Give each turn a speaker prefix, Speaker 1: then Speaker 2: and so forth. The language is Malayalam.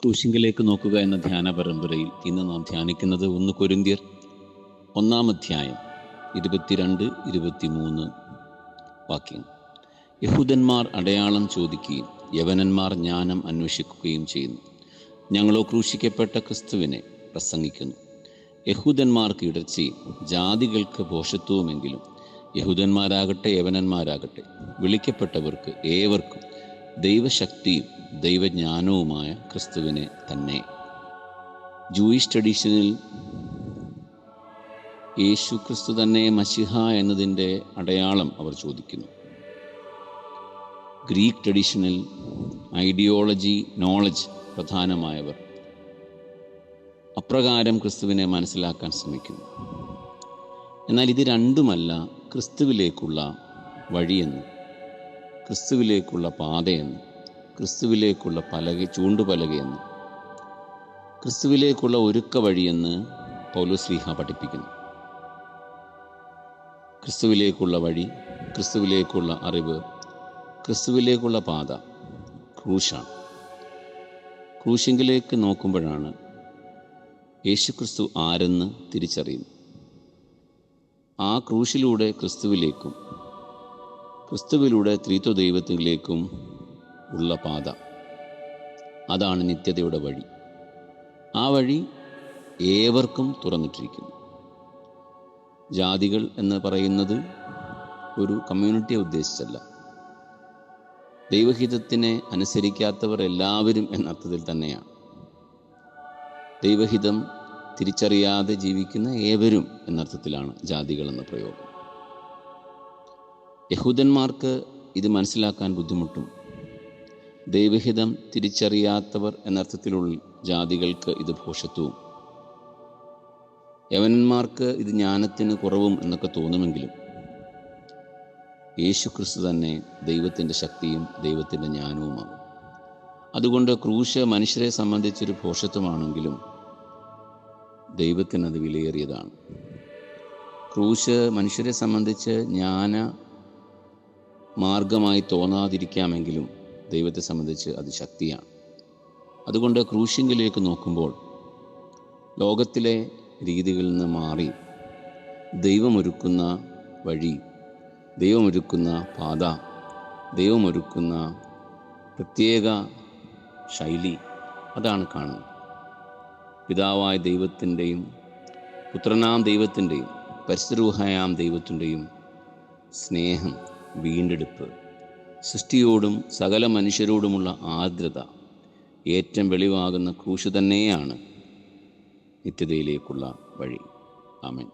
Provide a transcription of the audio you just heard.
Speaker 1: ക്രൂശിങ്കിലേക്ക് നോക്കുക എന്ന ധ്യാന പരമ്പരയിൽ ഇന്ന് നാം ധ്യാനിക്കുന്നത് 1 കൊരിന്ത്യർ 1-ാം 22-23 വാക്യം. യഹൂദന്മാർ അടയാളം ചോദിക്കുകയും യവനന്മാർ ജ്ഞാനം അന്വേഷിക്കുകയും ചെയ്യുന്നു. ഞങ്ങളോ ക്രൂശിക്കപ്പെട്ട ക്രിസ്തുവിനെ പ്രസംഗിക്കുന്നു. യഹൂദന്മാർക്ക് ഇടർച്ചയും ജാതികൾക്ക് ഭോഷത്വവുമെങ്കിലും യഹൂദന്മാരാകട്ടെ യവനന്മാരാകട്ടെ വിളിക്കപ്പെട്ടവർക്ക് ഏവർക്കും ദൈവശക്തിയും ദൈവജ്ഞാനവുമായ ക്രിസ്തുവിനെ തന്നെ. ജൂയിഷ് ട്രഡീഷനിൽ യേശു ക്രിസ്തു തന്നെ മശിഹ എന്നതിൻ്റെ അടയാളം അവർ ചോദിക്കുന്നു. ഗ്രീക്ക് ട്രഡീഷനിൽ ഐഡിയോളജി, നോളജ് പ്രധാനമായവർ അപ്രകാരം ക്രിസ്തുവിനെ മനസ്സിലാക്കാൻ ശ്രമിക്കുന്നു. എന്നാൽ ഇത് രണ്ടുമല്ല ക്രിസ്തുവിലേക്കുള്ള വഴിയെന്ന്, ക്രിസ്തുവിലേക്കുള്ള പാതയെന്ന്, ക്രിസ്തുവിലേക്കുള്ള ചൂണ്ടുപലകയെന്ന്, ക്രിസ്തുവിലേക്കുള്ള ഒരുക്ക വഴിയെന്ന് പൗലോസ്ലീഹ പഠിപ്പിക്കുന്നു. ക്രിസ്തുവിലേക്കുള്ള വഴി, ക്രിസ്തുവിലേക്കുള്ള അറിവ്, ക്രിസ്തുവിലേക്കുള്ള പാത ക്രൂശാണ്. ക്രൂശിങ്കിലേക്ക് നോക്കുമ്പോഴാണ് യേശുക്രിസ്തു ആരെന്ന് തിരിച്ചറിയുന്നു. ആ ക്രൂശിലൂടെ ക്രിസ്തുവിലേക്കും ക്രിസ്തുവിലൂടെ ത്രിത്വ ദൈവത്തിലേക്കും ഉള്ള പാത, അതാണ് നിത്യതയുടെ വഴി. ആ വഴി ഏവർക്കും തുറന്നിട്ടിരിക്കുന്നു. ജാതികൾ എന്ന് പറയുന്നത് ഒരു കമ്മ്യൂണിറ്റിയെ ഉദ്ദേശിച്ചല്ല. ദൈവഹിതത്തിനെ അനുസരിക്കാത്തവർ എല്ലാവരും എന്നർത്ഥത്തിൽ തന്നെയാണ്. ദൈവഹിതം തിരിച്ചറിയാതെ ജീവിക്കുന്ന ഏവരും എന്നർത്ഥത്തിലാണ് ജാതികൾ എന്ന പ്രയോഗം. യഹൂദന്മാർക്ക് ഇത് മനസ്സിലാക്കാൻ ബുദ്ധിമുട്ടും, ദൈവഹിതം തിരിച്ചറിയാത്തവർ എന്നർത്ഥത്തിലുള്ള ജാതികൾക്ക് ഇത് ഭോഷത്വവും, യവനന്മാർക്ക് ഇത് ജ്ഞാനത്തിന് കുറവും എന്നൊക്കെ തോന്നുമെങ്കിലും യേശു ക്രിസ്തു തന്നെ ദൈവത്തിൻ്റെ ശക്തിയും ദൈവത്തിൻ്റെ ജ്ഞാനവുമാകും. അതുകൊണ്ട് ക്രൂശ് മനുഷ്യരെ സംബന്ധിച്ചൊരു ഭോഷത്വമാണെങ്കിലും ദൈവത്തിനത് വിലയേറിയതാണ്. ക്രൂശ് മനുഷ്യരെ സംബന്ധിച്ച് ജ്ഞാന മാർഗമായി തോന്നാതിരിക്കാമെങ്കിലും ദൈവത്തെ സംബന്ധിച്ച് അത് ശക്തിയാണ്. അതുകൊണ്ട് ക്രൂശിങ്കിലേക്ക് നോക്കുമ്പോൾ ലോകത്തിലെ രീതികളിൽ നിന്ന് മാറി ദൈവമൊരുക്കുന്ന വഴി, ദൈവമൊരുക്കുന്ന പാത, ദൈവമൊരുക്കുന്ന പ്രത്യേക ശൈലി, അതാണ് കാണുന്നത്. പിതാവായ ദൈവത്തിൻ്റെയും പുത്രനാം ദൈവത്തിൻ്റെയും പരിശുദ്ധരൂഹായാം ദൈവത്തിൻ്റെയും സ്നേഹം, വീണ്ടെടുപ്പ്, സൃഷ്ടിയോടും സകല മനുഷ്യരോടുമുള്ള ആർദ്രത ഏറ്റവും വെളിവാകുന്ന ക്രൂശ് തന്നെയാണ് നിത്യതയിലേക്കുള്ള വഴി. ആമേൻ.